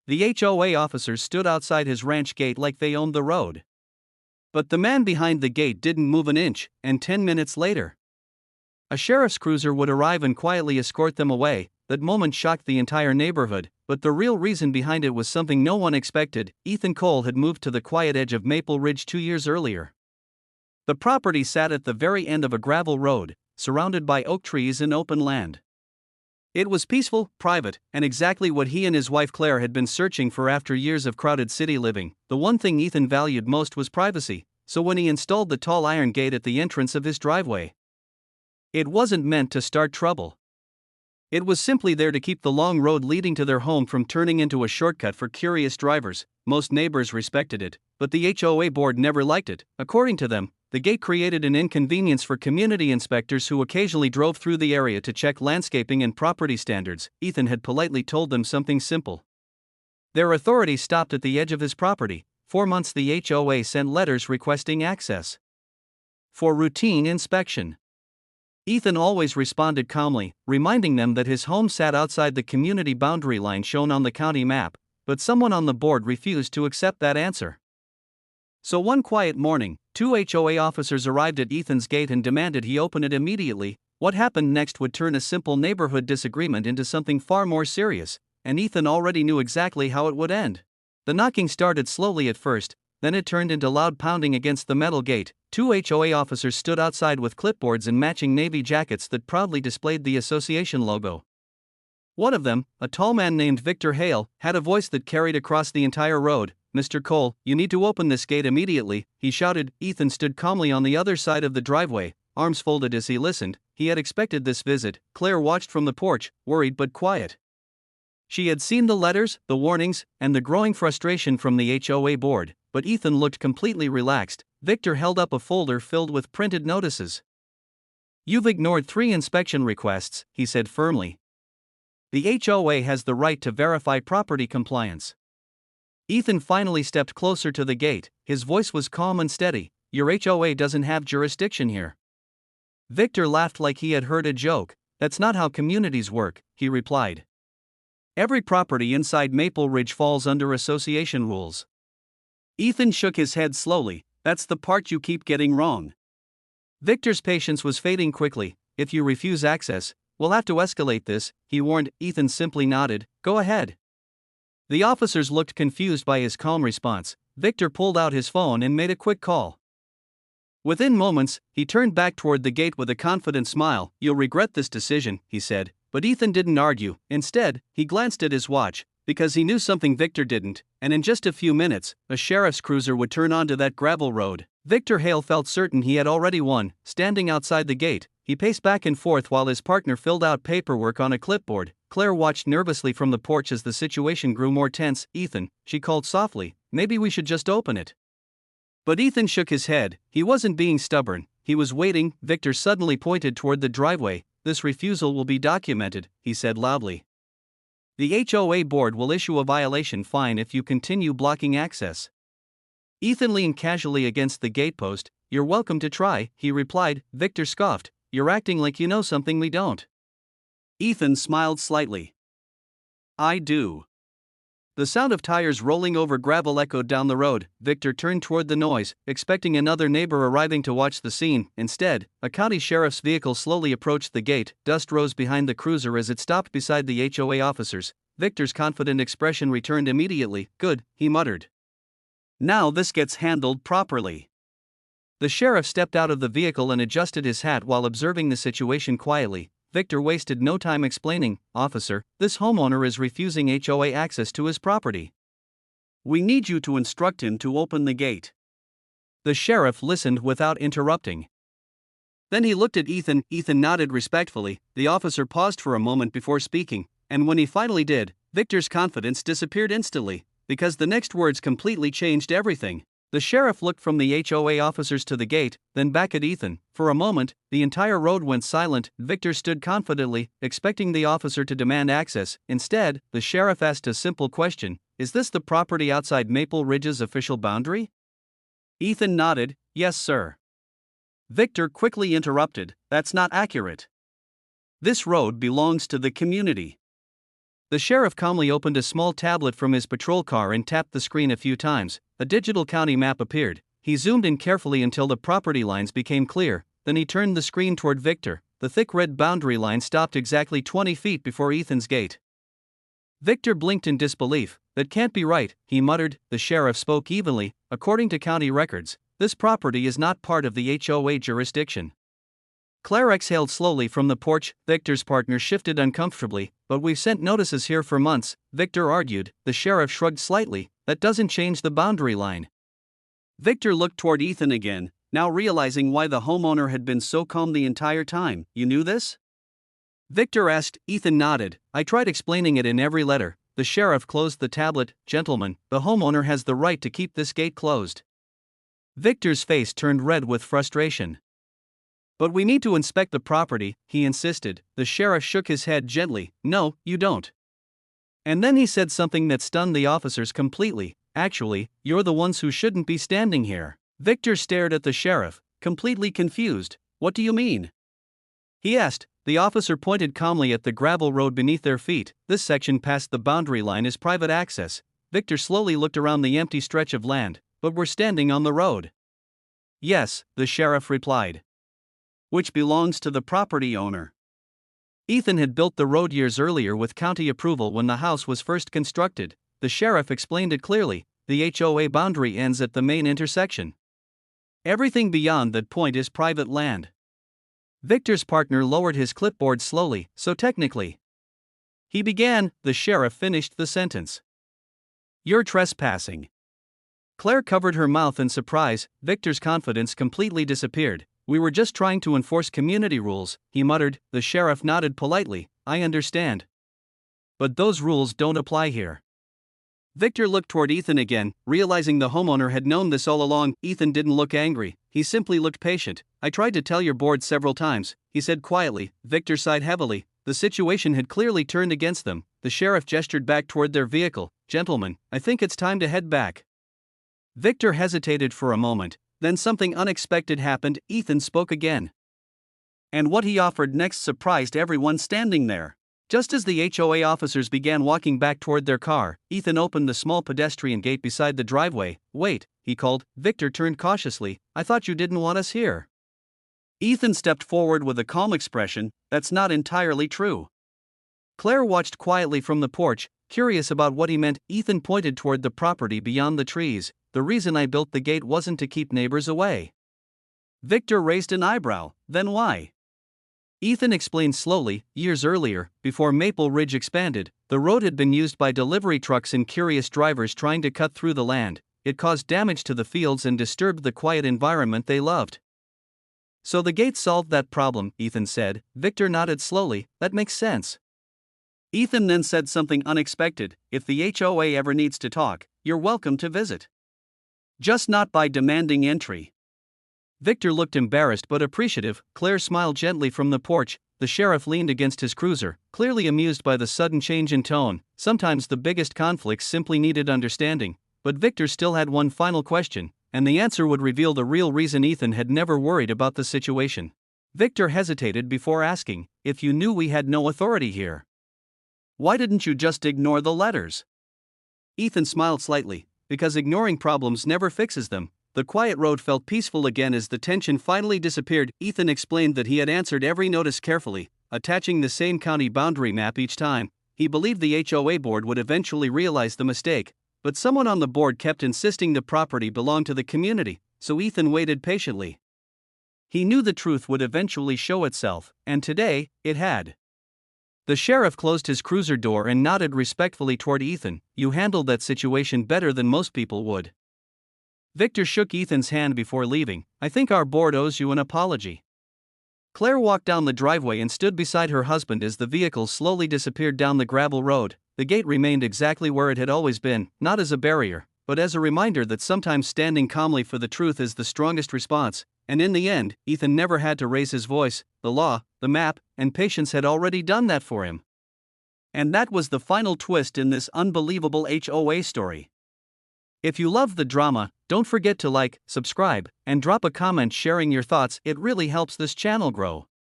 The HOA officers stood outside his ranch gate like they owned the road. But the man behind the gate didn't move an inch, and 10 minutes later, a sheriff's cruiser would arrive and quietly escort them away. That moment shocked the entire neighborhood, but the real reason behind it was something no one expected. Ethan Cole had moved to the quiet edge of Maple Ridge 2 years earlier. The property sat at the very end of a gravel road, surrounded by oak trees and open land. It was peaceful, private, and exactly what he and his wife Claire had been searching for after years of crowded city living. The one thing Ethan valued most was privacy, so when he installed the tall iron gate at the entrance of his driveway, it wasn't meant to start trouble. It was simply there to keep the long road leading to their home from turning into a shortcut for curious drivers. Most neighbors respected it, but the HOA board never liked it. According to them, the gate created an inconvenience for community inspectors who occasionally drove through the area to check landscaping and property standards. Ethan had politely told them something simple. Their authority stopped at the edge of his property. For months the HOA sent letters requesting access for routine inspection. Ethan always responded calmly, reminding them that his home sat outside the community boundary line shown on the county map, but someone on the board refused to accept that answer. So one quiet morning, 2 HOA officers arrived at Ethan's gate and demanded he open it immediately. What happened next would turn a simple neighborhood disagreement into something far more serious, and Ethan already knew exactly how it would end. The knocking started slowly at first, then it turned into loud pounding against the metal gate. 2 HOA officers stood outside with clipboards and matching navy jackets that proudly displayed the association logo. One of them, a tall man named Victor Hale, had a voice that carried across the entire road. "Mr. Cole, you need to open this gate immediately," he shouted. Ethan stood calmly on the other side of the driveway, arms folded as he listened. He had expected this visit. Claire watched from the porch, worried but quiet. She had seen the letters, the warnings, and the growing frustration from the HOA board, but Ethan looked completely relaxed. Victor held up a folder filled with printed notices. "You've ignored 3 inspection requests," he said firmly. "The HOA has the right to verify property compliance." Ethan finally stepped closer to the gate. His voice was calm and steady. "Your HOA doesn't have jurisdiction here." Victor laughed like he had heard a joke. "That's not how communities work," he replied. "Every property inside Maple Ridge falls under association rules." Ethan shook his head slowly. "That's the part you keep getting wrong." Victor's patience was fading quickly. "If you refuse access, we'll have to escalate this," he warned. Ethan simply nodded. "Go ahead." The officers looked confused by his calm response. Victor pulled out his phone and made a quick call. Within moments, he turned back toward the gate with a confident smile. "You'll regret this decision," he said. But Ethan didn't argue. Instead, he glanced at his watch, because he knew something Victor didn't, and in just a few minutes, a sheriff's cruiser would turn onto that gravel road. Victor Hale felt certain he had already won. Standing outside the gate, he paced back and forth while his partner filled out paperwork on a clipboard. Claire watched nervously from the porch as the situation grew more tense. "Ethan," she called softly, "maybe we should just open it." But Ethan shook his head. He wasn't being stubborn, he was waiting. Victor suddenly pointed toward the driveway. "This refusal will be documented," he said loudly. "The HOA board will issue a violation fine if you continue blocking access." Ethan leaned casually against the gatepost. "You're welcome to try," he replied. Victor scoffed. "You're acting like you know something we don't." Ethan smiled slightly. "I do." The sound of tires rolling over gravel echoed down the road. Victor turned toward the noise, expecting another neighbor arriving to watch the scene. Instead, a county sheriff's vehicle slowly approached the gate. Dust rose behind the cruiser as it stopped beside the HOA officers. Victor's confident expression returned immediately. "Good," he muttered. "Now this gets handled properly." The sheriff stepped out of the vehicle and adjusted his hat while observing the situation quietly. Victor wasted no time explaining. "Officer, this homeowner is refusing HOA access to his property. We need you to instruct him to open the gate." The sheriff listened without interrupting. Then he looked at Ethan. Ethan nodded respectfully. The officer paused for a moment before speaking, and when he finally did, Victor's confidence disappeared instantly, because the next words completely changed everything. The sheriff looked from the HOA officers to the gate, then back at Ethan. For a moment, the entire road went silent. Victor stood confidently, expecting the officer to demand access. Instead, the sheriff asked a simple question: "Is this the property outside Maple Ridge's official boundary?" Ethan nodded. "Yes, sir." Victor quickly interrupted. "That's not accurate. This road belongs to the community. The sheriff calmly opened a small tablet from his patrol car and tapped the screen a few times. A digital county map appeared. He zoomed in carefully until the property lines became clear, then he turned the screen toward Victor. The thick red boundary line stopped exactly 20 feet before Ethan's gate. Victor blinked in disbelief. "That can't be right," he muttered. The sheriff spoke evenly. "According to county records, this property is not part of the HOA jurisdiction." Claire exhaled slowly from the porch. Victor's partner shifted uncomfortably. "But we've sent notices here for months," Victor argued. The sheriff shrugged slightly. "That doesn't change the boundary line." Victor looked toward Ethan again, now realizing why the homeowner had been so calm the entire time. "You knew this?" Victor asked. Ethan nodded. "I tried explaining it in every letter." The sheriff closed the tablet. "Gentlemen, the homeowner has the right to keep this gate closed." Victor's face turned red with frustration. "But we need to inspect the property," he insisted. The sheriff shook his head gently. "No, you don't." And then he said something that stunned the officers completely. "Actually, you're the ones who shouldn't be standing here." Victor stared at the sheriff, completely confused. "What do you mean?" he asked. The officer pointed calmly at the gravel road beneath their feet. "This section past the boundary line is private access." Victor slowly looked around the empty stretch of land. "But we're standing on the road." "Yes," the sheriff replied. "Which belongs to the property owner." Ethan had built the road years earlier with county approval when the house was first constructed. The sheriff explained it clearly. The HOA boundary ends at the main intersection. Everything beyond that point is private land. Victor's partner lowered his clipboard slowly. "So technically," he began. The sheriff finished the sentence. "You're trespassing." Claire covered her mouth in surprise. Victor's confidence completely disappeared. "We were just trying to enforce community rules," he muttered. The sheriff nodded politely. "I understand. But those rules don't apply here." Victor looked toward Ethan again, realizing the homeowner had known this all along. Ethan didn't look angry, he simply looked patient. "I tried to tell your board several times," he said quietly. Victor sighed heavily. The situation had clearly turned against them. The sheriff gestured back toward their vehicle. "Gentlemen, I think it's time to head back." Victor hesitated for a moment, then something unexpected happened. Ethan spoke again. And what he offered next surprised everyone standing there. Just as the HOA officers began walking back toward their car, Ethan opened the small pedestrian gate beside the driveway. "Wait," he called. Victor turned cautiously. "I thought you didn't want us here." Ethan stepped forward with a calm expression. "That's not entirely true." Claire watched quietly from the porch, curious about what he meant. Ethan pointed toward the property beyond the trees. "The reason I built the gate wasn't to keep neighbors away." Victor raised an eyebrow. "Then why?" Ethan explained slowly. "Years earlier, before Maple Ridge expanded, the road had been used by delivery trucks and curious drivers trying to cut through the land. It caused damage to the fields and disturbed the quiet environment they loved. So the gate solved that problem," Ethan said. Victor nodded slowly. "That makes sense." Ethan then said something unexpected. "If the HOA ever needs to talk, you're welcome to visit. Just not by demanding entry." Victor looked embarrassed but appreciative. Claire smiled gently from the porch. The sheriff leaned against his cruiser, clearly amused by the sudden change in tone. Sometimes the biggest conflicts simply needed understanding. But Victor still had one final question, and the answer would reveal the real reason Ethan had never worried about the situation. Victor hesitated before asking, "If you knew we had no authority here, why didn't you just ignore the letters?" Ethan smiled slightly. "Because ignoring problems never fixes them." The quiet road felt peaceful again as the tension finally disappeared. Ethan explained that he had answered every notice carefully, attaching the same county boundary map each time. He believed the HOA board would eventually realize the mistake, but someone on the board kept insisting the property belonged to the community, so Ethan waited patiently. He knew the truth would eventually show itself, and today, it had. The sheriff closed his cruiser door and nodded respectfully toward Ethan. "You handled that situation better than most people would." Victor shook Ethan's hand before leaving. "I think our board owes you an apology." Claire walked down the driveway and stood beside her husband as the vehicle slowly disappeared down the gravel road. The gate remained exactly where it had always been, not as a barrier, but as a reminder that sometimes standing calmly for the truth is the strongest response. And in the end, Ethan never had to raise his voice. The law, the map, and patience had already done that for him. And that was the final twist in this unbelievable HOA story. If you love the drama, don't forget to like, subscribe, and drop a comment sharing your thoughts. It really helps this channel grow.